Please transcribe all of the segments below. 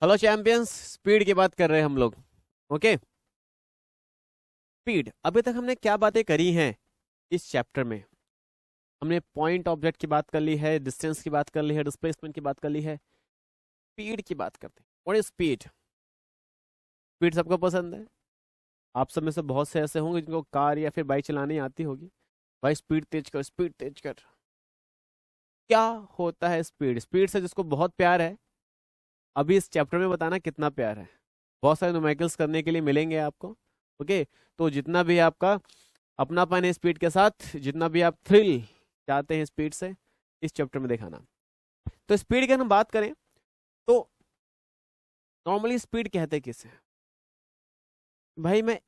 Hello champions, speed की बात कर रहे हैं हम लोग। Okay, speed. अभी तक हमने क्या बातें करी हैं इस चैप्टर में? हमने पॉइंट ऑब्जेक्ट की बात कर ली है, डिस्टेंस की बात कर ली है, डिस्प्लेसमेंट की बात कर ली है। स्पीड की बात करते हैं। What is speed? स्पीड सबको पसंद है। आप सब में से बहुत से ऐसे होंगे जिनको कार या फिर बाइक चलानी आती होगी। भाई स्पीड तेज कर, स्पीड तेज कर। क्या होता है स्पीड? स्पीड से जिसको बहुत प्यार है, अभी इस चैप्टर में बताना कितना प्यार है। बहुत सारे न्यूमेरिकल्स करने के लिए मिलेंगे आपको। ओके, तो जितना भी आपका अपनापन है स्पीड के साथ, जितना भी आप थ्रिल चाहते हैं स्पीड से, इस चैप्टर में दिखाना। तो स्पीड की अगर हम बात करें तो नॉर्मली स्पीड कहते किसे? भाई मैं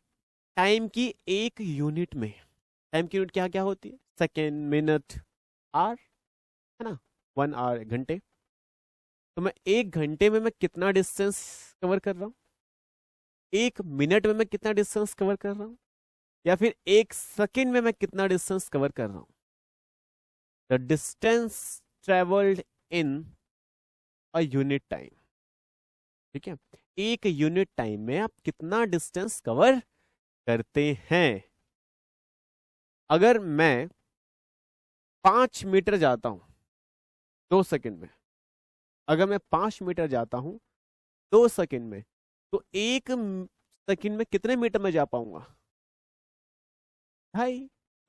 टाइम की एक यूनिट में, टाइम की यूनिट क्या क्या होती है? सेकेंड, मिनट, आवर, है ना? 1 आवर, घंटे। तो मैं एक घंटे में मैं कितना डिस्टेंस कवर कर रहा हूँ, एक मिनट में मैं कितना डिस्टेंस कवर कर रहा हूँ, या फिर एक सेकेंड में मैं कितना डिस्टेंस कवर कर रहा हूँ। The distance travelled in a unit time. ठीक है, एक यूनिट टाइम में आप कितना डिस्टेंस कवर करते हैं। अगर मैं 5 मीटर जाता हूं 2 सेकंड में, अगर मैं 5 मीटर जाता हूं 2 सेकंड में, तो एक सेकंड में कितने मीटर में जा पाऊंगा? भाई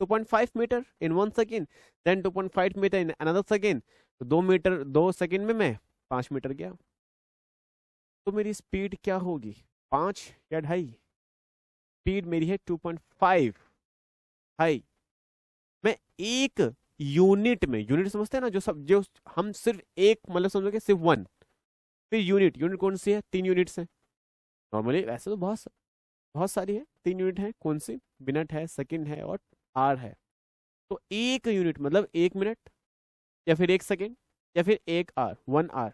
2.5 metre in 1 second, then 2.5 metre in another second. तो 2 मीटर 2 सेकेंड में मैं 5 मीटर गया। तो मेरी स्पीड क्या होगी? 5 या 2.5? स्पीड मेरी है 2.5। हाई। मैं एक यूनिट में, यूनिट समझते हैं ना, जो सब जो हम सिर्फ एक मतलब समझोगे सिर्फ वन। फिर यूनिट, यूनिट कौन सी है? 3 यूनिट्स है नॉर्मली। वैसे तो बहुत बहुत सारी है, 3 यूनिट है। कौन सी? मिनट है, सेकंड है और आर है। तो एक यूनिट मतलब 1 मिनट, या फिर 1 सेकंड, या फिर 1 आवर, 1 आवर,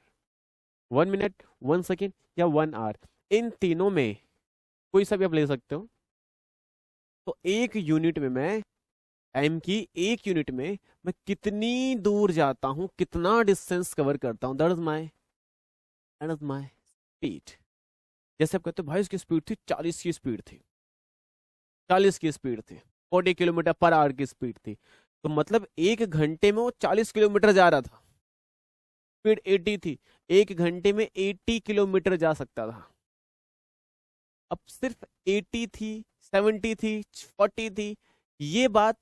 1 मिनट, 1 सेकंड या 1 आवर। इन तीनों में कोई सा भी आप ले सकते हो। तो एक यूनिट में मैं, टाइम की एक यूनिट में मैं कितनी दूर जाता हूं, कितना डिस्टेंस कवर करता हूं, दैट इज माय स्पीड। जैसे आप कहते हो भाई इसकी स्पीड थी 40 की स्पीड थी, 40 की स्पीड थी, 40 किलोमीटर पर आवर की स्पीड थी। तो मतलब एक घंटे में वो 40 किलोमीटर जा रहा था। स्पीड 80 थी, एक घंटे में 80 किलोमीटर जा सकता था। अब सिर्फ 80 थी, 70 थी, 40 थी, ये बात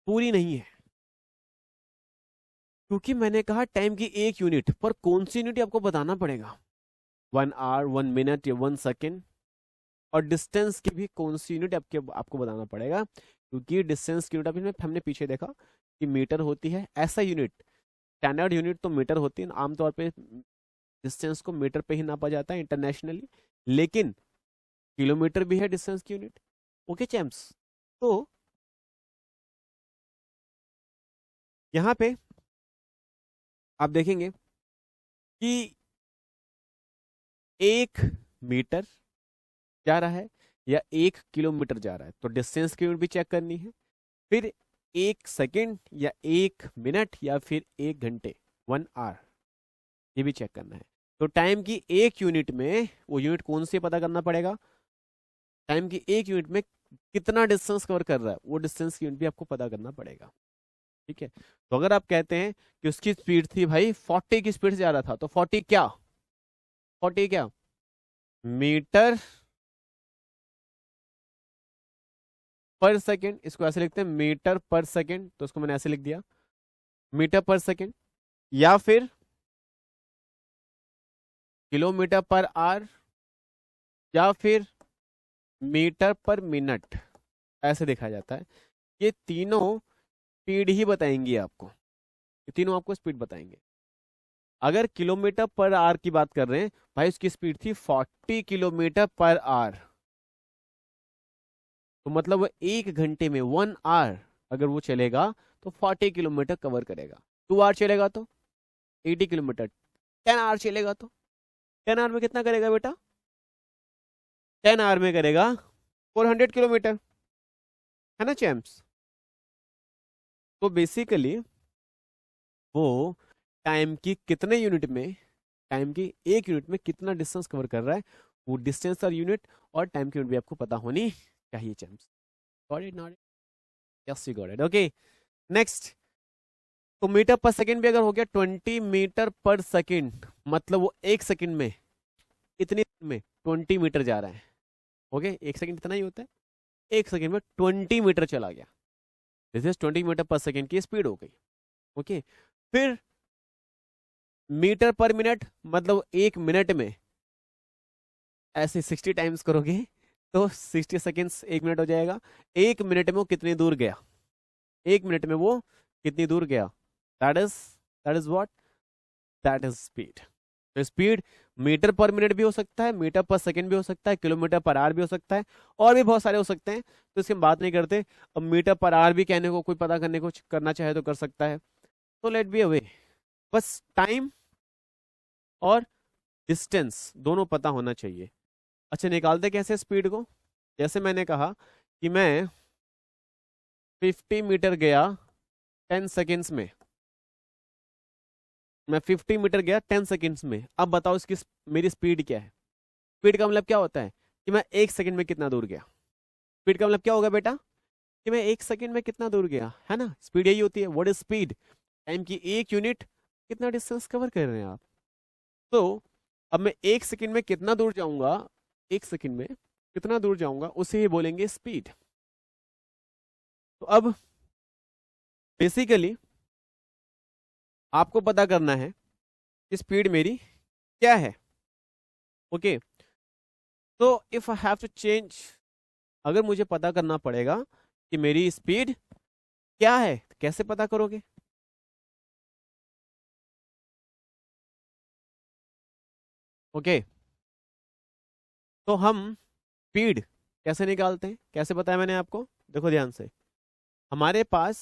पूरी नहीं है। क्योंकि मैंने कहा टाइम की एक यूनिट, पर कौन सी यूनिट आपको बताना पड़ेगा। 1 आवर, 1 मिनट या 1 सेकेंड। और डिस्टेंस की भी कौन सी यूनिट आपको बताना पड़ेगा। क्योंकि डिस्टेंस की यूनिट अभी हमने पीछे देखा कि मीटर होती है। ऐसा यूनिट, स्टैंडर्ड यूनिट तो मीटर होती है आमतौर पे। डिस्टेंस को मीटर पे ही नापा जाता है इंटरनेशनली, लेकिन किलोमीटर भी है डिस्टेंस की यूनिट। ओके चैम्प्स, तो यहाँ पे आप देखेंगे कि 1 मीटर जा रहा है या 1 किलोमीटर जा रहा है, तो डिस्टेंस की यूनिट भी चेक करनी है। फिर 1 सेकेंड या 1 मिनट या फिर 1 घंटे, 1 आवर, ये भी चेक करना है। तो टाइम की एक यूनिट में, वो यूनिट कौन सी पता करना पड़ेगा। टाइम की एक यूनिट में कितना डिस्टेंस कवर कर रहा है, वो डिस्टेंस की यूनिट भी आपको पता करना पड़ेगा। ठीक है, तो अगर आप कहते हैं कि उसकी स्पीड थी भाई 40 की स्पीड से जा रहा था, तो 40 क्या, 40 क्या, मीटर पर सेकेंड। इसको ऐसे लिखते हैं, मीटर पर सेकेंड, तो इसको मैंने ऐसे लिख दिया, मीटर पर सेकेंड। या फिर किलोमीटर पर आवर, या फिर मीटर पर मिनट, ऐसे देखा जाता है। ये तीनों स्पीड ही बताएंगी आपको, ये तीनों आपको स्पीड बताएंगे। अगर किलोमीटर पर आवर की बात कर रहे हैं, भाई उसकी स्पीड थी 40 किलोमीटर पर आवर। तो मतलब वो 1 घंटे में, 1 आवर अगर वो चलेगा तो 40 किलोमीटर कवर करेगा। 2 आवर चलेगा तो 80 किलोमीटर। 10 आवर चलेगा तो 10 आवर में कितना करेगा बेटा? 10 आवर में करेगा 400 किलोमीटर, है ना चैम्प्स? तो बेसिकली वो टाइम की कितने यूनिट में टाइम की एक यूनिट में कितना डिस्टेंस कवर कर रहा है, वो डिस्टेंस और यूनिट और टाइम की यूनिट भी आपको पता होनी चाहिए champs. Got it not? Yes you got it. Okay next, तो मीटर पर सेकंड भी अगर हो गया 20 मीटर पर सेकंड, मतलब वो एक सेकंड में इतनी में 20 मीटर जा रहा है। ओके एक सेकंड इतना ही होता है, एक सेकंड में 20 मीटर चला गया, दिस इज 20 मीटर पर सेकंड की स्पीड हो गई। ओके फिर मीटर पर मिनट, मतलब एक मिनट में ऐसे 60 टाइम्स करोगे तो 60 सेकेंड्स एक मिनट हो जाएगा। एक मिनट में वो कितनी दूर गया, एक मिनट में वो कितनी दूर गया, that is what, that is speed. तो स्पीड मीटर पर मिनट भी हो सकता है, मीटर पर सेकंड भी हो सकता है, किलोमीटर पर आवर भी हो सकता है, और भी बहुत सारे हो सकते हैं, तो इसकी हम बात नहीं करते। अब मीटर पर आवर भी कहने को, कोई पता करने को करना चाहे तो कर सकता है, तो लेट बी अवे। बस टाइम और डिस्टेंस दोनों पता होना चाहिए। अच्छा निकालते कैसे स्पीड को, जैसे मैंने कहा कि मैं 50 मीटर गया 10 सेकेंड्स में, मैं 50 मीटर गया 10 सेकेंड्स में। अब बताओ इसकी मेरी स्पीड क्या है। स्पीड का मतलब क्या होता है कि मैं एक सेकंड में कितना दूर गया। स्पीड का मतलब क्या होगा बेटा, कि मैं एक सेकंड में कितना दूर गया, है ना। स्पीड यही होती है, व्हाट इज स्पीड, टाइम की एक यूनिट, कितना डिस्टेंस कवर कर रहे हैं आप। तो अब मैं एक सेकंड में कितना दूर जाऊंगा, एक सेकंड में कितना दूर जाऊंगा, उसे ही बोलेंगे स्पीड। तो अब बेसिकली आपको पता करना है कि स्पीड मेरी क्या है। ओके तो if I have to change, अगर मुझे पता करना पड़ेगा कि मेरी स्पीड क्या है, कैसे पता करोगे। ओके तो हम स्पीड कैसे निकालते हैं, कैसे बताया मैंने आपको, देखो ध्यान से। हमारे पास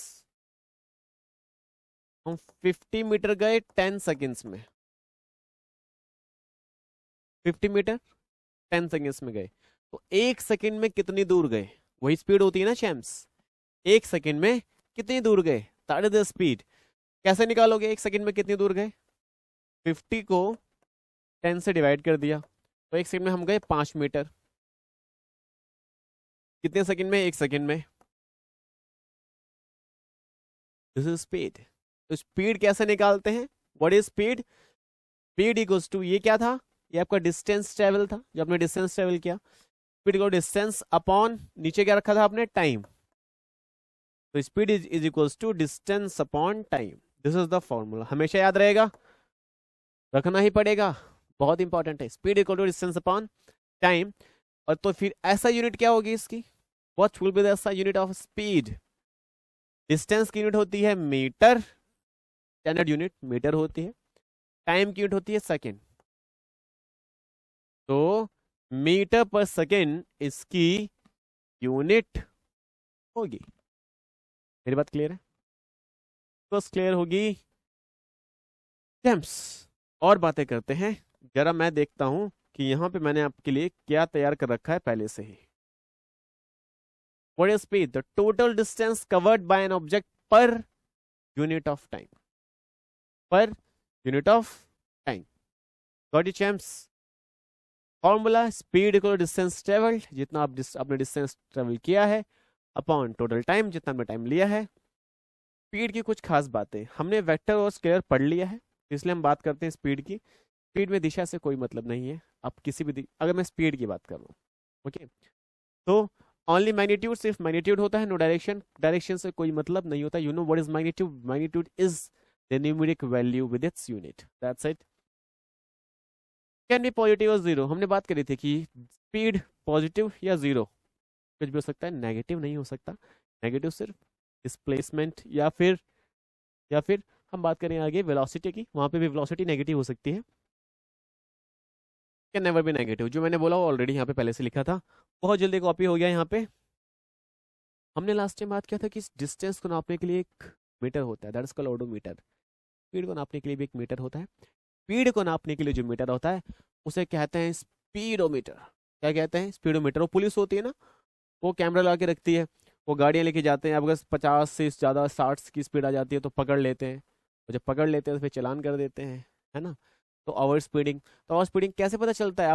हम 50 मीटर गए 10 सेकेंड्स में, 50 मीटर 10 सेकेंड्स में गए, तो एक सेकेंड में कितनी दूर गए, वही स्पीड होती है ना चैम्प्स। एक सेकेंड में कितनी दूर गए, दैट इज द स्पीड। कैसे निकालोगे एक सेकेंड में कितनी दूर गए, 50 को 10 से डिवाइड कर दिया, तो एक सेकेंड में हम गए 5 मीटर। कितने सेकेंड में, एक सेकेंड में, दिस इज स्पीड। तो स्पीड कैसे निकालते हैं, what is speed, speed equals to, ये क्या था, ये आपका डिस्टेंस ट्रेवल था, जो आपने डिस्टेंस ट्रेवल किया, स्पीड को डिस्टेंस अपॉन नीचे क्या रखा था आपने, टाइम। तो speed is equals to distance upon time, this is the formula, हमेशा याद रहेगा, रखना ही पड़ेगा, बहुत इंपॉर्टेंट है। Speed equal to distance upon time. और तो फिर ऐसा यूनिट क्या होगी इसकी, what will be the SI unit of speed. Distance की यूनिट होती है मीटर, स्टैंडर्ड यूनिट मीटर होती है, टाइम की यूनिट होती है सेकेंड। तो मीटर पर सेकेंड इसकी यूनिट होगी। मेरी बात क्लियर है, बस क्लियर होगी जेम्स। और बातें करते हैं, जरा मैं देखता हूं कि यहां पे मैंने आपके लिए क्या तैयार कर रखा है पहले से ही। What is speed? The total distance covered by an object per unit of time. Per unit of time. Got it, champs? Formula speed equal distance travelled, जितना आप आपने डिस्टेंस ट्रेवल किया है अपॉन टोटल टाइम, जितना आपने time लिया है। Speed की कुछ खास बातें, हमने वेक्टर और स्केलर पढ़ लिया है, इसलिए हम बात करते हैं स्पीड की। स्पीड में दिशा से कोई मतलब नहीं है, आप किसी भी अगर मैं स्पीड की बात कर रहा हूँ, ओके, तो ओनली मैग्नीट्यूड, सिर्फ मैग्नीट्यूड होता है, नो डायरेक्शन, डायरेक्शन से कोई मतलब नहीं होता। You know what is magnitude, magnitude is the numeric value with its unit, that's it. Can be positive और जीरो, हमने बात करी थी कि स्पीड पॉजिटिव या जीरो कुछ भी हो सकता है, नेगेटिव नहीं हो सकता। नेगेटिव सिर्फ डिस्प्लेसमेंट या फिर हम बात करें आगे वेलोसिटी की, वहां पे भी वेलोसिटी नेगेटिव हो सकती है। कैन नेवर बी नेगेटिव, जो मैंने बोला वो ऑलरेडी यहाँ पे पहले से लिखा था, बहुत जल्दी कॉपी हो गया यहाँ पे। हमने लास्ट टाइम बात किया था कि इस डिस्टेंस को नापने के लिए एक मीटर होता है, that is called odometer. Speed को नापने के लिए भी एक मीटर होता है, स्पीड को नापने के लिए जो मीटर होता है उसे कहते हैं स्पीडोमीटर। क्या कहते हैं, स्पीडोमीटर। वो पुलिस होती है ना, वो कैमरा लगा के रखती है, वो गाड़ियाँ लेके जाते हैं, अब अगर 50 से ज़्यादा 60 की स्पीड आ जाती है तो पकड़ लेते हैं, और जब पकड़ लेते हैं तो फिर चालान कर देते हैं, है ना। तो ओवर स्पीडिंग। तो ओवर स्पीडिंग कैसे पता चलता है?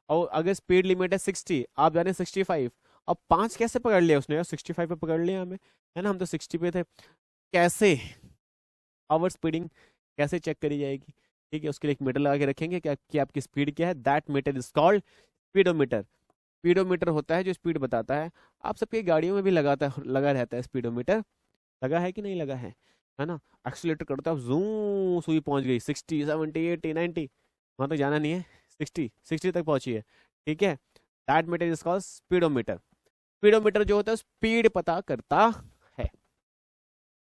अगर स्पीड लिमिट है 60, आप जाने 65, अब 5 कैसे पकड़ लिया उसने यार? 65 पे पकड़ लिया हमें, है ना, हम तो 60 पे थे। कैसे ओवर स्पीडिंग कैसे चेक करी जाएगी? ठीक है, उसके लिए एक मीटर लगा के रखेंगे क्या कि आपकी स्पीड क्या है। That metre is called speedometer. Speedometer होता है जो स्पीड बताता है। आप सबकी गाड़ियों में भी लगा रहता है स्पीडोमीटर, लगा है कि नहीं लगा है ना? एक्सीलेटर करते हो आप, जूम, सुई पहुंच गई 60, 70, 80, 90, वहां तक जाना नहीं है, 60 तक पहुंची है। ठीक है, that metre is called speedometer. Speedometer जो होता है स्पीड पता करता है।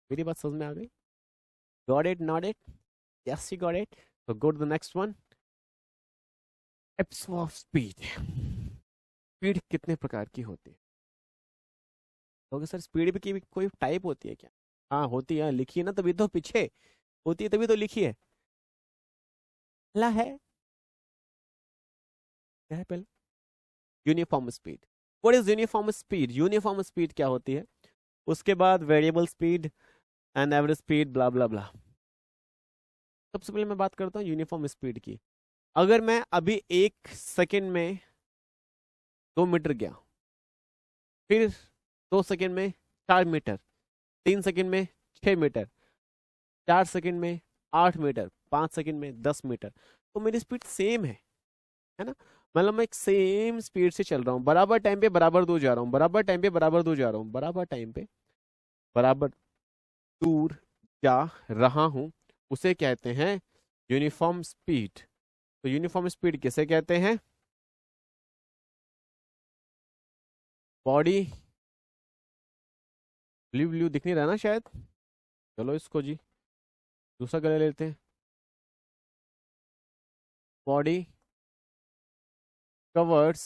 मेरी बात समझ में आ गई? Got it, not it? Yes, you got it. So go to the next one. Types of speed. Speed कितने प्रकार की होती है? तो सर स्पीड की भी कोई टाइप होती है क्या? हाँ होती है, लिखी है ना, तभी तो पीछे होती है, तभी तो लिखी है। पहला है, क्या है पहले? Uniform speed. What is uniform speed? Uniform speed क्या होती है? उसके बाद variable speed and average speed, blah blah blah. सबसे पहले मैं बात करता हूँ यूनिफॉर्म स्पीड की। अगर मैं अभी 1 सेकेंड में 2 मीटर गया, फिर 2 सेकेंड में 4 मीटर, 3 सेकेंड में 6 मीटर, 4 सेकेंड में 8 मीटर, 5 सेकेंड में 10 मीटर, तो मेरी स्पीड सेम है ना? मतलब मैं एक सेम स्पीड से चल रहा हूँ, बराबर टाइम पे बराबर दूर जा रहा हूँ, बराबर टाइम पे बराबर दूर जा रहा हूँ, बराबर टाइम पे बराबर दूर जा रहा हूँ, उसे कहते हैं यूनिफॉर्म स्पीड। तो यूनिफॉर्म स्पीड किसे कहते हैं? बॉडी ब्लू ब्लू दिख नहीं रहा ना शायद, चलो इसको जी दूसरा कलर लेते हैं। Body covers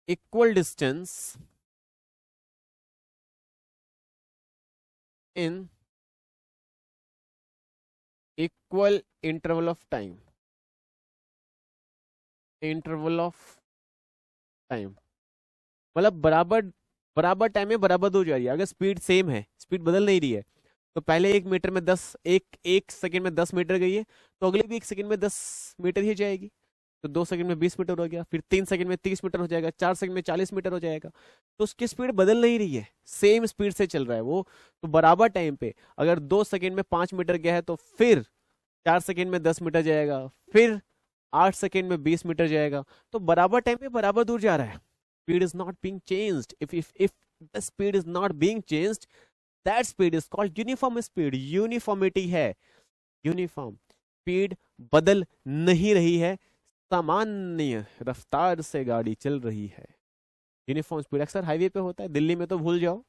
equal distance in equal interval of time. Interval of time मतलब बराबर टाइम में बराबर दूर जा रही है। अगर स्पीड सेम है, स्पीड बदल नहीं रही है, तो पहले 1 मीटर में 10, एक सेकंड में 10 मीटर गई है, तो अगले भी 1 सेकंड में 10 मीटर ही जाएगी। तो 2 सेकंड में 20 मीटर हो गया, फिर 3 सेकंड में 30 मीटर हो जाएगा, 4 सेकंड में 40 मीटर हो जाएगा। तो उसकी स्पीड बदल नहीं रही है, सेम स्पीड से चल रहा है वो। तो बराबर टाइम पे अगर 2 सेकंड में 5 मीटर गया है, तो फिर 4 सेकंड में 10 मीटर जाएगा, फिर 8 सेकंड में 20 मीटर जाएगा। तो बराबर टाइम पे बराबर दूर जा रहा है। Speed is not being changed. If the speed is not being changed, that speed is called uniform speed. Uniformity है, यूनिफॉर्म स्पीड बदल नहीं रही है, सामान्य रफ्तार से गाड़ी चल रही है। यूनिफॉर्म स्पीड अक्सर हाईवे पे होता है, दिल्ली में तो भूल जाओ।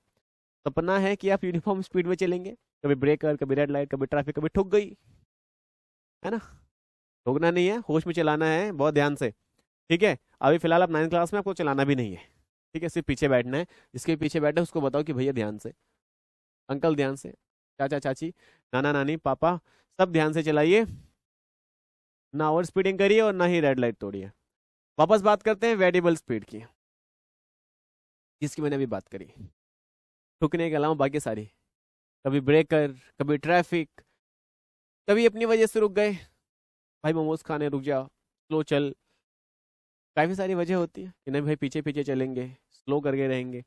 सपना है कि आप यूनिफॉर्म स्पीड में चलेंगे, कभी ब्रेकर, कभी रेड लाइट, कभी ट्रैफिक, कभी ठुक गई, है ना? ठोकना नहीं है, होश में चलाना है, बहुत ध्यान से। ठीक है, अभी फिलहाल आप 9th क्लास में, आपको चलाना भी नहीं है। ठीक है, सिर्फ पीछे बैठना है। जिसके पीछे बैठे उसको बताओ कि भैया ध्यान से, अंकल ध्यान से, चाचा चाची, नाना नानी, पापा, सब ध्यान से चलाइए, ना ओवर स्पीडिंग करिए और ना ही रेड लाइट तोड़िए। वापस बात करते हैं वेरिएबल स्पीड की, जिसकी मैंने अभी बात करी। ठुकने के अलावा बाकी सारी, कभी ब्रेकर, कभी ट्रैफिक, कभी अपनी वजह से रुक गए, भाई मोमोज खाने रुक जा, स्लो चल, काफी सारी वजह होती है कि नहीं भाई पीछे पीछे चलेंगे, स्लो करके रहेंगे।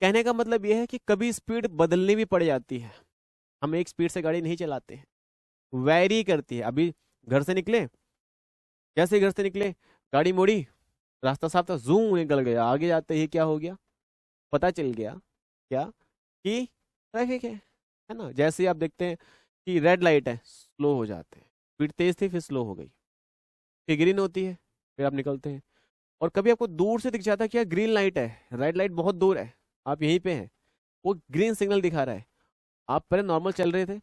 कहने का मतलब यह है कि कभी स्पीड बदलनी भी पड़ जाती है। हम एक स्पीड से गाड़ी नहीं चलाते हैं, वैरी करती है। अभी घर से निकले, जैसे घर से निकले, गाड़ी मोड़ी, रास्ता साफ था, जूम निकल गया, आगे जाते ही क्या हो गया, पता चल गया क्या कि ट्रैफिक है ना? जैसे ही आप देखते हैं कि रेड लाइट है, स्लो हो जाते हैं, स्पीड तेज थी फिर स्लो हो गई, फिर ग्रीन होती है, फिर आप निकलते हैं। और कभी आपको दूर से दिख जाता है कि ग्रीन लाइट है, रेड लाइट बहुत दूर है, आप यहीं पे हैं, वो ग्रीन सिग्नल दिखा रहा है। आप पहले नॉर्मल चल रहे थे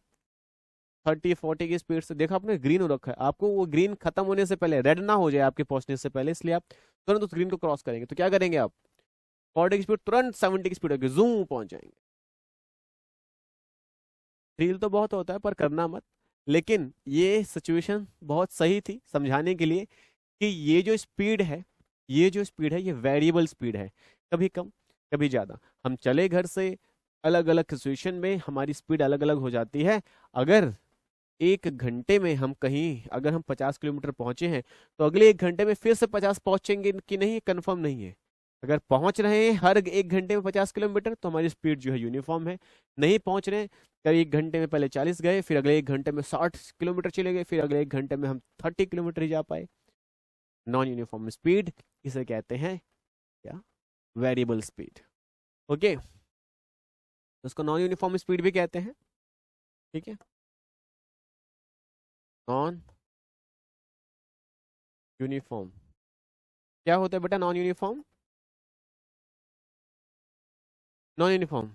30-40 की स्पीड से, देखा आपने ग्रीन हो रखा है, आपको वो ग्रीन खत्म होने से पहले, रेड ना हो जाए आपके पहुंचने से पहले, इसलिए आप तुरंत उस ग्रीन को क्रॉस करेंगे। तो क्या करेंगे आप? 40 की स्पीड तुरंत 70 की स्पीड होगी, जूम पहुंच जाएंगे। थ्रिल तो बहुत होता है पर करना मत। लेकिन ये सिचुएशन बहुत सही थी समझाने के लिए कि ये जो स्पीड है, ये वेरिएबल स्पीड है, कभी कम कभी ज्यादा। हम चले घर से, अलग अलग सिचुएशन में हमारी स्पीड अलग अलग हो जाती है। अगर एक घंटे में हम कहीं अगर हम 50 किलोमीटर पहुंचे हैं तो अगले एक घंटे में फिर से 50 पहुंचेंगे कि नहीं, कंफर्म नहीं है। अगर पहुंच रहे हैं हर एक घंटे में 50 किलोमीटर तो हमारी स्पीड जो है यूनिफॉर्म है। नहीं पहुंच रहे हैं, कभी एक घंटे में पहले 40 गए, फिर अगले एक घंटे में 60 किलोमीटर चले गए, फिर अगले एक घंटे में हम 30 किलोमीटर ही जा पाए, नॉन यूनिफॉर्म स्पीड, इसे कहते हैं क्या, वेरिएबल स्पीड। ओके, उसको नॉन यूनिफॉर्म स्पीड भी कहते हैं। ठीक है, नॉन यूनिफॉर्म क्या होता है बेटा? Non uniform, non uniform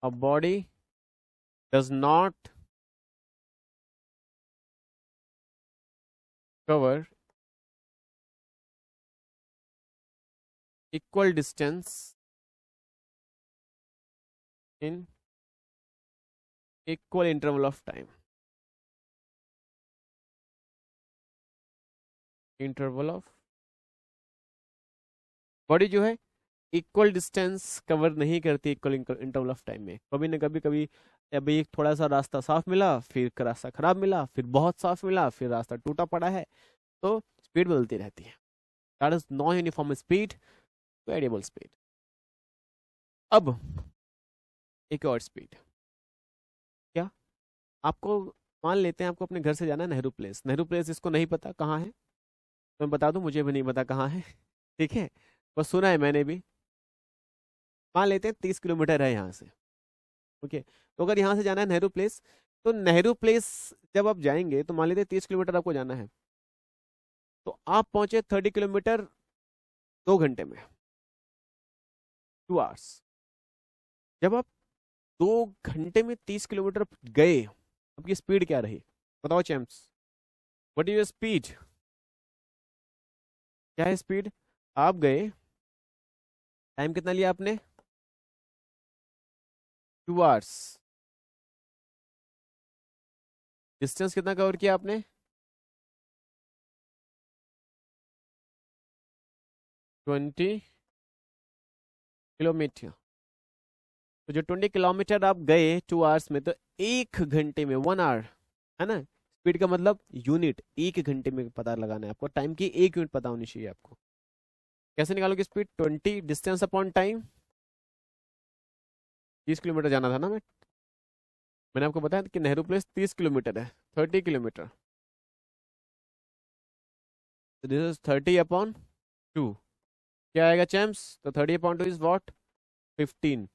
a body does not cover equal distance in equal interval of time, interval of, body जो है इक्वल डिस्टेंस कवर नहीं करती इक्वल इंटरवल ऑफ टाइम में। कभी न कभी, कभी अभी थोड़ा सा रास्ता साफ मिला, फिर रास्ता खराब मिला, फिर बहुत साफ मिला, फिर रास्ता टूटा पड़ा है, तो स्पीड बदलती रहती है। That is non uniform speed, variable speed. अब एक और स्पीड, क्या आपको, मान लेते हैं आपको अपने घर से जाना है नेहरू प्लेस। नेहरू प्लेस इसको नहीं पता कहाँ है तो मैं बता दूं, मुझे भी नहीं पता कहाँ है। ठीक है, बस सुना है मैंने भी। मान लेते हैं 30 किलोमीटर है यहाँ से। ओके, तो अगर यहाँ से जाना है नेहरू प्लेस, तो नेहरू प्लेस जब आप जाएंगे तो मान लेते हैं 30 किलोमीटर आपको जाना है, तो आप पहुंचे 30 किलोमीटर 2 घंटे में, 2 आवर्स। जब आप 2 घंटे में 30 किलोमीटर गए, आपकी स्पीड क्या रही बताओ champs? What is your speed? क्या है स्पीड? आप गए, टाइम कितना लिया आपने? 2 आवर्स। डिस्टेंस कितना कवर किया आपने? 20 किलोमीटर। तो जो 20 किलोमीटर आप गए 2 आवर्स में, तो 1 घंटे में, 1 आवर है ना। स्पीड का मतलब यूनिट, 1 घंटे में पता लगाना है आपको, टाइम की 1 यूनिट पता होनी चाहिए आपको। कैसे निकालोगे speed? 20 distance upon time. 30 kilometre जाना था ना, मैंने आपको बताया कि नेहरू प्लेस 30 किलोमीटर है, 30 किलोमीटर, तो दिस इज 30 अपॉन 2। क्या आएगा चैम्प्स? तो 30 अपॉन 2 इज व्हाट? 15।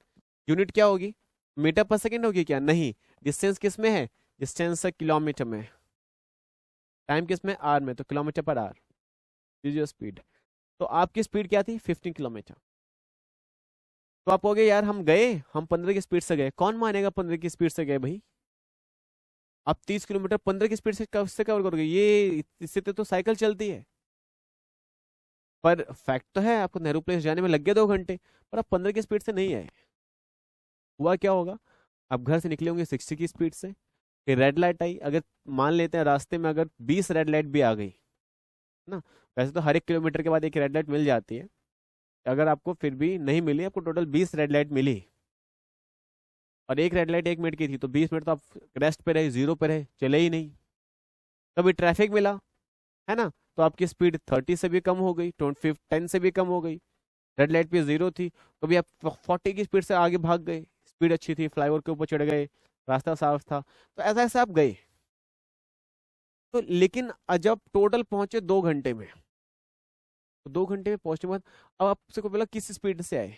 यूनिट क्या होगी? मीटर पर सेकेंड होगी क्या? नहीं। डिस्टेंस किस में है? डिस्टेंस है किलोमीटर में। टाइम किस में? आर में, तो kilometre per hour. This is your speed. तो आपकी स्पीड क्या थी? 15 किलोमीटर। तो आप कहोगे यार हम गए, हम 15 की स्पीड से गए। कौन मानेगा 15 की स्पीड से गए भाई? आप 30 किलोमीटर 15 की स्पीड से कवर करोगे? ये इससे तो साइकिल चलती है। पर फैक्ट तो है आपको नेहरू प्लेस जाने में लग गए 2 घंटे, पर आप 15 की स्पीड से नहीं आए। हुआ क्या होगा? आप घर से निकले होंगे 60 की स्पीड से, फिर रेड लाइट आई। अगर मान लेते हैं रास्ते में अगर 20 रेड लाइट भी आ गई ना, वैसे तो हर 1 किलोमीटर के बाद एक रेड लाइट मिल जाती है, अगर आपको फिर भी नहीं मिली, आपको टोटल 20 रेड लाइट मिली, और एक रेड लाइट 1 मिनट की थी, तो 20 मिनट तो आप रेस्ट पे रहे, जीरो पे रहे, चले ही नहीं। कभी ट्रैफिक मिला है ना, तो आपकी स्पीड 30 से भी कम हो गई, 10 से भी कम हो गई, रेड लाइट पे 0 थी, कभी आप 40 की स्पीड से आगे भाग गए, स्पीड अच्छी थी, फ्लाईओवर के ऊपर चढ़ गए, रास्ता साफ था, तो ऐसा ऐसा आप गए। तो लेकिन जब टोटल पहुंचे 2 घंटे में, तो 2 घंटे में पहुंचने के बाद अब आपसे को बोला किस स्पीड से आए,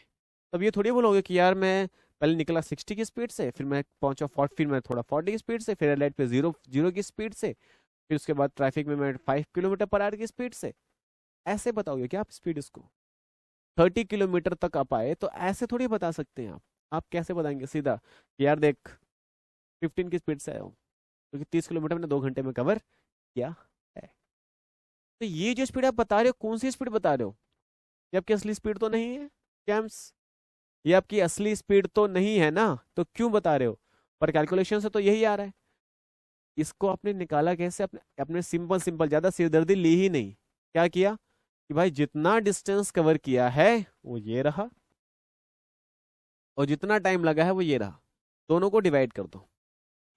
तब ये थोड़ी बोलोगे कि यार मैं पहले निकला 60 की स्पीड से, फिर मैं पहुंचा 40, फिर मैं थोड़ा 40 की स्पीड से, फिर रेड लाइट पे 0 की स्पीड से, फिर उसके बाद ट्रैफिक में मैं 5 किलोमीटर पर आवर की स्पीड से। ऐसे बताओगे क्या आप स्पीड? इसको 30 किलोमीटर तक आप आए, तो ऐसे थोड़ी बता सकते हैं आप कैसे बताएंगे सीधा कि यार देख 15 की स्पीड से आया हूँ, क्योंकि 30 किलोमीटर मैंने 2 घंटे में कवर किया है। तो ये जो स्पीड आप बता रहे हो, कौन सी स्पीड बता रहे हो? ये आपकी असली स्पीड तो नहीं है कैम्स, ये आपकी असली स्पीड तो नहीं है ना, तो क्यों बता रहे हो? पर कैलकुलेशन से तो यही आ रहा है। इसको आपने निकाला कैसे? अपने अपने सिंपल सिंपल, ज्यादा सिरदर्दी ली ही नहीं। क्या किया कि भाई जितना डिस्टेंस कवर किया है वो ये रहा, और जितना टाइम लगा है वो ये रहा। दोनों को डिवाइड कर दो,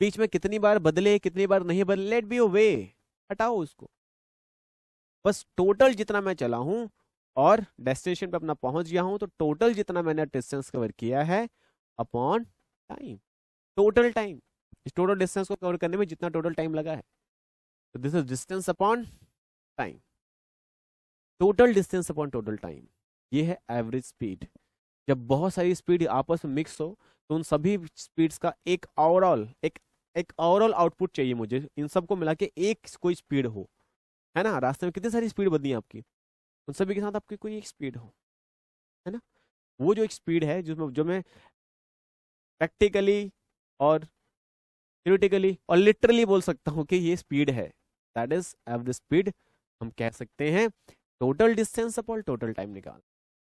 बीच में कितनी बार बदले कितनी बार नहीं बदले, लेट बी वे, हटाओ उसको, बस टोटल जितना मैं चला हूं और डेस्टिनेशन पे अपना पहुंच गया हूं, तो टोटल जितना मैंने डिस्टेंस कवर किया है अपॉन टाइम, टोटल टाइम, इस टोटल डिस्टेंस को कवर करने में जितना टोटल टाइम लगा है, तो this is distance upon time, total distance upon total time, ये है एवरेज स्पीड। जब बहुत सारी स्पीड आपस में मिक्स हो तो उन सभी स्पीड्स का एक ओवरऑल आउटपुट चाहिए मुझे, इन सबको मिला के एक कोई स्पीड हो, है ना। रास्ते में कितनी सारी स्पीड बदली है आपकी, उन सभी के साथ आपकी कोई एक स्पीड हो, है ना। वो जो एक स्पीड है जो मैं प्रैक्टिकली और थ्योरेटिकली और लिटरली बोल सकता हूँ कि ये स्पीड है, दैट इज एवरेज स्पीड। हम कह सकते हैं total distance upon total time निकाल।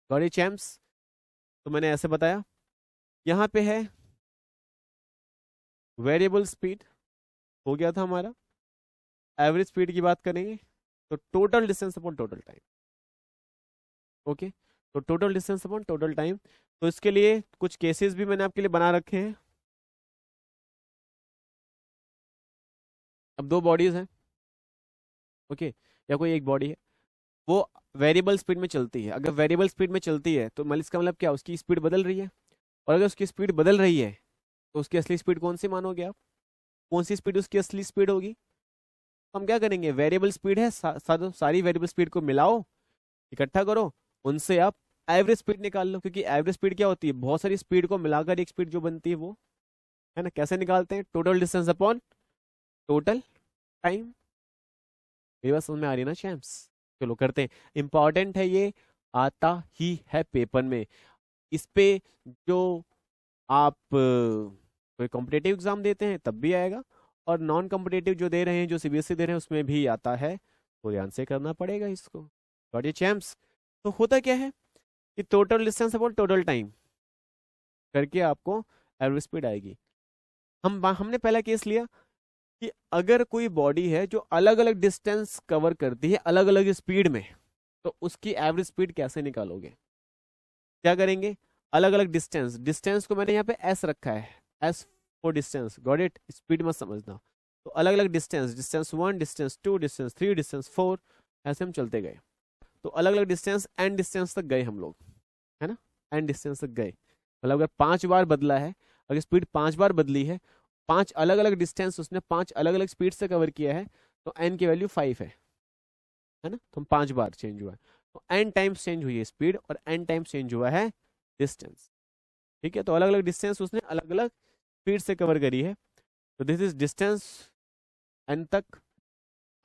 Got it champs? तो मैंने ऐसे बताया, यहाँ पे है वेरिएबल स्पीड हो गया था हमारा, एवरेज स्पीड की बात करेंगे तो total distance upon total time, okay. तो total distance upon total time, तो इसके लिए कुछ केसेस भी मैंने आपके लिए बना रखे हैं। अब दो बॉडीज हैं, ओके, या कोई एक बॉडी है, वो वेरिएबल स्पीड में चलती है। अगर वेरिएबल स्पीड में चलती है तो इसका मतलब क्या, उसकी स्पीड बदल रही है, और अगर उसकी स्पीड बदल रही है तो उसकी असली स्पीड कौन सी मानोगे आप, कौन सी स्पीड उसकी असली स्पीड होगी? हम क्या करेंगे, वेरिएबल स्पीड है, सारी वेरिएबल स्पीड को मिलाओ, इकट्ठा करो, उनसे आप एवरेज स्पीड निकाल लो, क्योंकि एवरेज स्पीड क्या होती है, बहुत सारी स्पीड को मिलाकर एक स्पीड जो बनती है वो, है ना। कैसे निकालते हैं, total distance upon total time. ये बात समझ में आ रही है ना चैम्प्स? चलो करते हैं, इंपॉर्टेंट है ये, आता ही है पेपर में। इस पे जो आप कोई कॉम्पिटेटिव एग्जाम देते हैं तब भी आएगा, और नॉन कॉम्पिटेटिव जो दे रहे हैं, जो सीबीएसई दे रहे हैं, उसमें भी आता है, तो ध्यान से करना पड़ेगा इसको। Got it champs? तो होता क्या है कि total distance upon total time करके आपको एवरेज स्पीड आएगी। हमने पहला केस लिया कि अगर कोई बॉडी है जो अलग अलग डिस्टेंस कवर करती है अलग अलग स्पीड में, तो उसकी एवरेज स्पीड कैसे निकालोगे? क्या करेंगे, अलग अलग डिस्टेंस को मैंने यहाँ पे एस रखा है, S for distance, got it, speed मत समझना। तो अलग अलग डिस्टेंस 1, डिस्टेंस 2, डिस्टेंस 3, डिस्टेंस 4, ऐसे हम चलते गए, तो अलग अलग डिस्टेंस एन डिस्टेंस तक गए हम लोग, है ना, एन डिस्टेंस तक गए। मतलब अगर 5 बार बदला है, अगर स्पीड 5 बार बदली है, 5 अलग अलग डिस्टेंस उसने 5 अलग अलग स्पीड से कवर किया है, तो एन की वैल्यू 5 है ना। तो 5 बार चेंज हुआ है, तो एन टाइम्स चेंज हुई है स्पीड, और एन टाइम्स चेंज हुआ है डिस्टेंस, ठीक है। तो अलग अलग डिस्टेंस उसने अलग अलग स्पीड से कवर करी है, तो दिस इज डिस्टेंस एन तक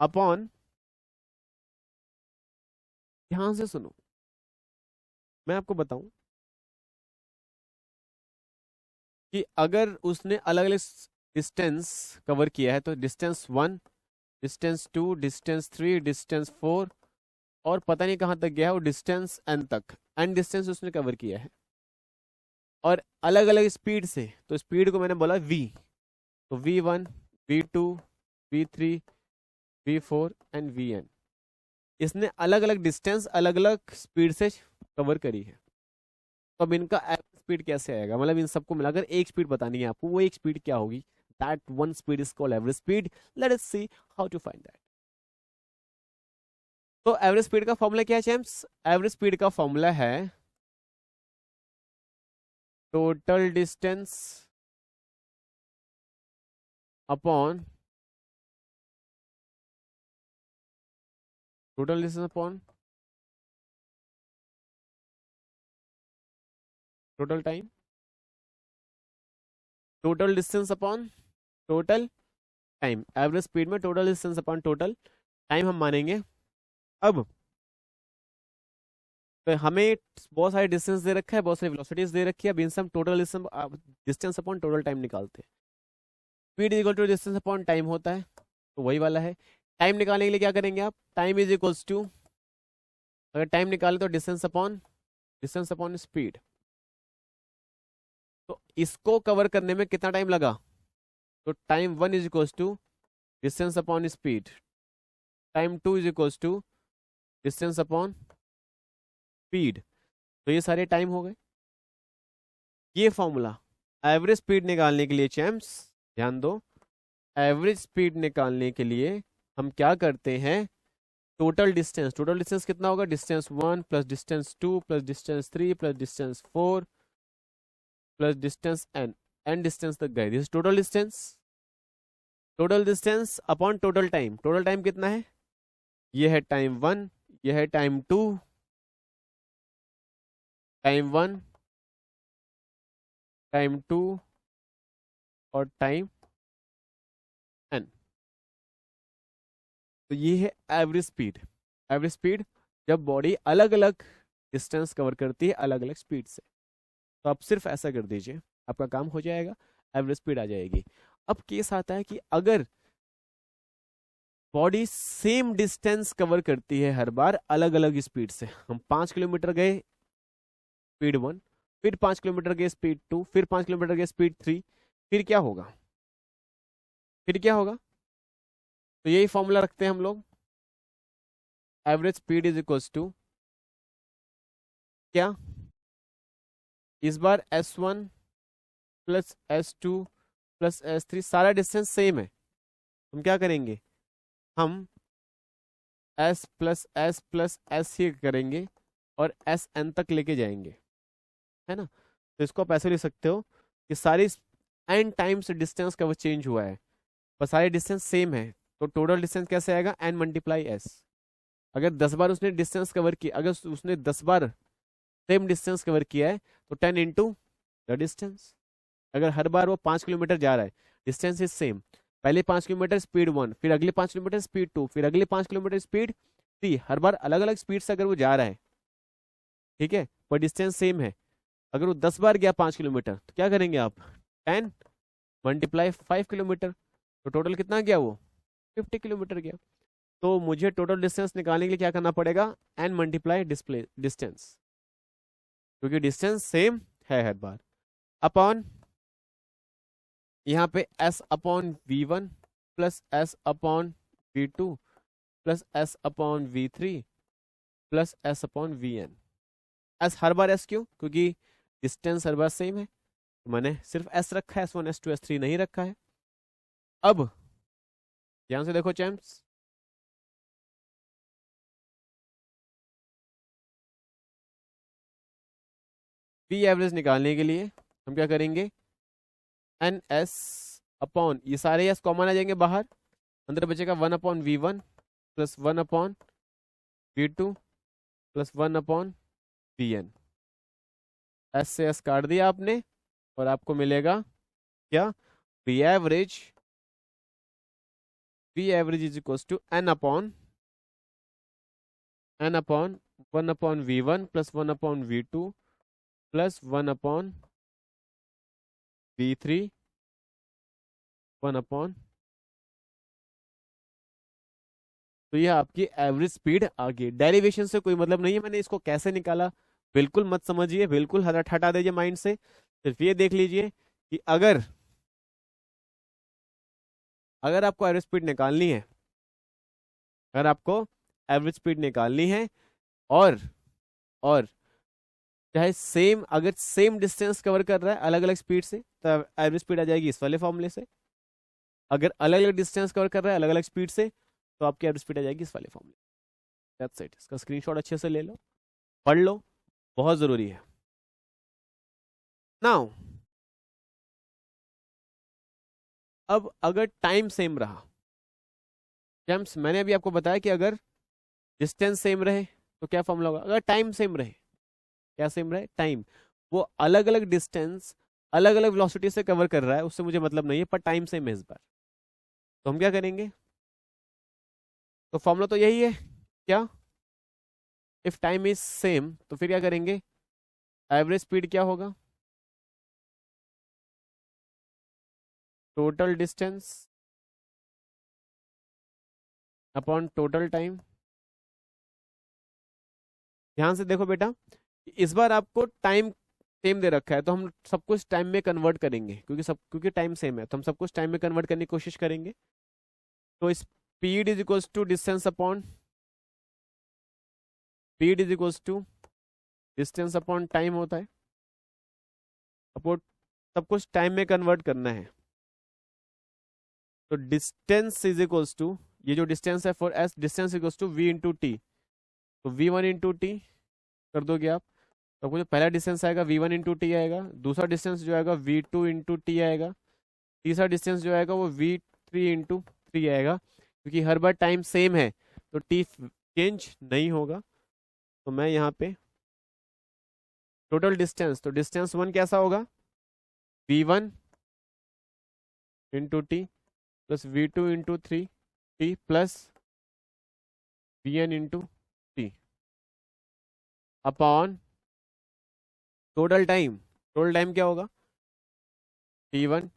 अपॉन, ध्यान से सुनो, मैं आपको बताऊं कि अगर उसने अलग अलग डिस्टेंस कवर किया है, तो डिस्टेंस 1, डिस्टेंस 2, डिस्टेंस 3, डिस्टेंस 4, और पता नहीं कहां तक गया है वो डिस्टेंस एन तक, एन डिस्टेंस उसने कवर किया है, और अलग अलग स्पीड से, तो स्पीड को मैंने बोला v, तो v1, v2, v3, v4 and vn, इसने अलग अलग डिस्टेंस अलग अलग स्पीड से कवर करी है। तो अब इनका एवरेज स्पीड कैसे आएगा, मतलब इन सबको मिलाकर एक स्पीड बतानी है आपको, वो एक स्पीड क्या होगी, that one speed is called average speed. Let us see how to find that. तो एवरेज स्पीड का फॉर्मूला क्या है चैम्प्स? एवरेज स्पीड का फॉर्मूला है total distance upon total distance upon total time, total distance upon total time, average speed में total distance upon total time हम मानेंगे। अब तो हमें बहुत सारे डिस्टेंस दे रखा है, बहुत सारी वेलोसिटीज दे रखी है, अब इनसे हम total distance upon total time निकालते हैं। Speed is equal to distance upon time होता है, तो वही वाला है। टाइम निकालने के लिए क्या करेंगे आप, टाइम इज इक्वल्स टू, अगर टाइम निकाले तो डिस्टेंस अपॉन स्पीड। तो इसको कवर करने में कितना टाइम लगा, तो time 1 is equals to distance upon speed, time 2 is equals to distance upon speed. तो ये सारे टाइम हो गए। ये फॉर्मूला एवरेज स्पीड निकालने के लिए चैम्प्स ध्यान दो, एवरेज स्पीड निकालने के लिए हम क्या करते हैं, टोटल डिस्टेंस, टोटल डिस्टेंस कितना होगा, distance 1 plus distance 2 plus distance 3 plus distance 4 plus distance n, n distance तक गए, this total distance, total distance upon total time, total time कितना है, ये है टाइम 1, ये है टाइम 2, टाइम 1, टाइम 2 और टाइम n। तो ये है एवरेज स्पीड, एवरेज स्पीड जब बॉडी अलग अलग डिस्टेंस कवर करती है अलग अलग स्पीड से। तो आप सिर्फ ऐसा कर दीजिए, आपका काम हो जाएगा, एवरेज स्पीड आ जाएगी। अब केस आता है कि अगर बॉडी सेम डिस्टेंस कवर करती है हर बार अलग अलग स्पीड से, हम 5 किलोमीटर गए स्पीड 1, फिर 5 किलोमीटर गए स्पीड 2, फिर 5 किलोमीटर गए स्पीड 3, फिर क्या होगा, फिर क्या होगा, तो यही फॉर्मूला रखते हैं हम लोग, average speed is equals to क्या, इस बार S1 plus S2 plus S3 सारा डिस्टेंस सेम है, हम क्या करेंगे, हम S plus S plus S ही करेंगे और SN तक लेके जाएंगे, है ना। तो इसको आप ऐसे लिख सकते हो कि सारी n टाइम्स डिस्टेंस का वो चेंज हुआ है पर सारे डिस्टेंस सेम है, तो टोटल डिस्टेंस कैसे आएगा, n मल्टीप्लाई s। अगर 10 बार उसने डिस्टेंस कवर किया, अगर उसने 10 बार सेम डिस्टेंस कवर किया है तो 10 इंटू द डिस्टेंस। अगर हर बार वो 5 किलोमीटर जा रहा है, डिस्टेंस इज सेम, पहले 5 किलोमीटर स्पीड 1, फिर अगले 5 किलोमीटर स्पीड 2, फिर अगले 5 किलोमीटर स्पीड 3, हर बार अलग अलग स्पीड से अगर वो जा रहा है, ठीक है, पर डिस्टेंस सेम है, अगर वो 10 बार गया 5 किलोमीटर तो क्या करेंगे आप, 10 मल्टीप्लाई 5 किलोमीटर, तो टोटल कितना गया वो 50 किलोमीटर गया। तो मुझे टोटल डिस्टेंस निकालने के लिए क्या करना पड़ेगा, n मल्टीप्लाई डिस्प्ले डिस्टेंस, क्योंकि डिस्टेंस सेम है हर बार, अपॉन यहाँ पे s upon v1 plus s upon v2 plus s upon v3 plus s upon vn। s हर बार s क्यों, क्योंकि डिस्टेंस हर बार सेम है, तो मैंने सिर्फ s रखा है, s1 s2 s3 नहीं रखा है। अब ध्यान से देखो चैम्प्स, पी एवरेज निकालने के लिए हम क्या करेंगे, एन एस अपॉन, ये सारे एस कॉमन आ जाएंगे बाहर, अंदर बचेगा 1 upon v1 plus 1 upon v2 plus 1 upon vn। S से एस काट दिया आपने और आपको मिलेगा क्या, P average, P average is equal to n upon 1 upon v1 plus 1 upon v2 plus 1 upon v3 1 upon, तो यह आपकी एवरेज स्पीड आ गई। डेरिवेशन से कोई मतलब नहीं है, मैंने इसको कैसे निकाला बिल्कुल मत समझिए, बिल्कुल हटा दीजिए माइंड से, सिर्फ ये देख लीजिए कि अगर आपको एवरेज स्पीड निकालनी है, अगर आपको एवरेज स्पीड निकालनी है और चाहे सेम, अगर सेम डिस्टेंस कवर कर रहा है अलग अलग स्पीड से, तो एवरेज स्पीड आ जाएगी इस वाले फॉर्मूले से। अगर अलग अलग डिस्टेंस कवर कर रहा है अलग अलग स्पीड से, तो आपकी एवरेज स्पीड आ जाएगी इस वाले फॉर्मूले। दैट्स इट, इसका स्क्रीनशॉट अच्छे से ले लो, पढ़ लो, बहुत जरूरी है। नाउ अब अगर टाइम सेम रहा, जेम्स मैंने अभी आपको बताया कि अगर डिस्टेंस सेम रहे तो क्या फॉर्मूला होगा, अगर टाइम सेम रहे, क्या सेम रहे, टाइम, वो अलग अलग डिस्टेंस अलग अलग वेलोसिटी से कवर कर रहा है उससे मुझे मतलब नहीं है, पर टाइम सेम है इस बार, तो हम क्या करेंगे, तो फॉर्मूला तो यही है क्या, इफ टाइम इज सेम, तो फिर क्या करेंगे, एवरेज स्पीड क्या होगा, total distance upon total time. ध्यान से देखो बेटा, इस बार आपको टाइम सेम दे रखा है तो हम सब कुछ टाइम में कन्वर्ट करेंगे, क्योंकि टाइम सेम है तो हम सब कुछ टाइम में कन्वर्ट करने की कोशिश करेंगे। तो speed is equals to distance upon, speed is equals to distance upon time होता है, अपॉन सब कुछ टाइम में कन्वर्ट करना है। तो डिस्टेंस इज इक्वल्स टू, ये जो डिस्टेंस है for S, distance equals to V into T. तो v1 इंटू टी कर दोगे आप, तो आपको जो पहला डिस्टेंस आएगा v1 इंटू टी आएगा, दूसरा डिस्टेंस जो आएगा v2 इंटू टी आएगा, तीसरा डिस्टेंस जो आएगा वो v3 इंटू 3 आएगा। क्योंकि हर बार टाइम सेम है तो t चेंज नहीं होगा। तो मैं यहाँ पे टोटल डिस्टेंस, तो डिस्टेंस 1 कैसा होगा, v1 into T plus v2 into 3t plus vn into T upon total time. Total time क्या होगा, t1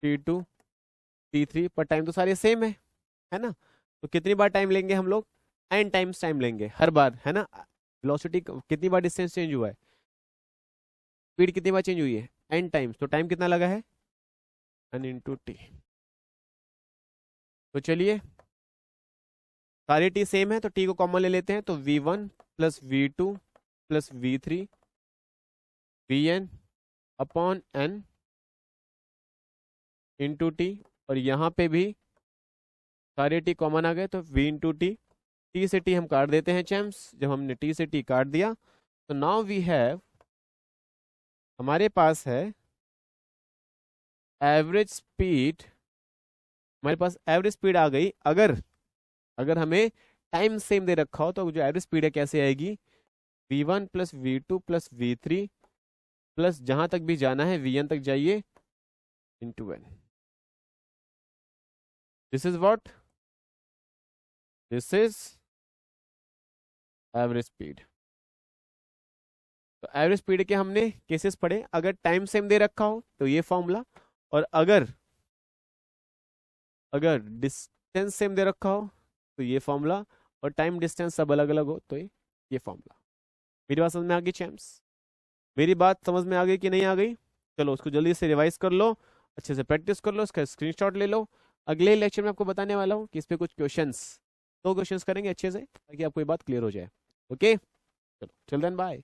t2 t3, पर टाइम तो सारे सेम है ना। तो कितनी बार टाइम लेंगे हम लोग, n टाइम्स टाइम लेंगे हर बार, है ना। वेलोसिटी कितनी बार डिस्टेंस चेंज हुआ है, स्पीड कितनी बार चेंज हुई है, n टाइम्स। तो टाइम कितना लगा है, n इंटू टी। तो चलिए सारे t सेम है तो t को कॉमन ले लेते हैं। तो v1 plus v2 plus v3 vn upon n into T, और यहाँ पे भी सारे t कॉमन आ गए तो v इंटू टी। t से t हम काट देते हैं चैम्प्स। जब हमने t से t काट दिया तो नाउ वी हैव, हमारे पास है एवरेज स्पीड, हमारे पास एवरेज स्पीड आ गई। अगर हमें टाइम सेम दे रखा हो तो जो एवरेज स्पीड है कैसे आएगी, v1 plus v2 plus v3 plus जहां तक भी जाना है vn तक जाइए into n। This is what, this is average speed. तो एवरेज स्पीड के हमने केसेस पढ़े, अगर टाइम सेम दे रखा हो तो ये फॉर्मूला, और अगर डिस्टेंस सेम दे रखा हो तो ये फॉर्मूला, और टाइम डिस्टेंस सब अलग अलग हो तो ये फॉर्मूला। मेरी बात समझ में आ गई चैम्प्स, मेरी बात समझ में आ गई कि नहीं आ गई। चलो उसको जल्दी से रिवाइज कर लो, अच्छे से प्रैक्टिस कर लो, इसका स्क्रीनशॉट ले लो। अगले लेक्चर में आपको बताने वाला हूँ कि इस पे कुछ क्वेश्चंस, 2 क्वेश्चंस करेंगे अच्छे से ताकि आपको ये बात क्लियर हो जाए। ओके, चलो टिल देन बाय।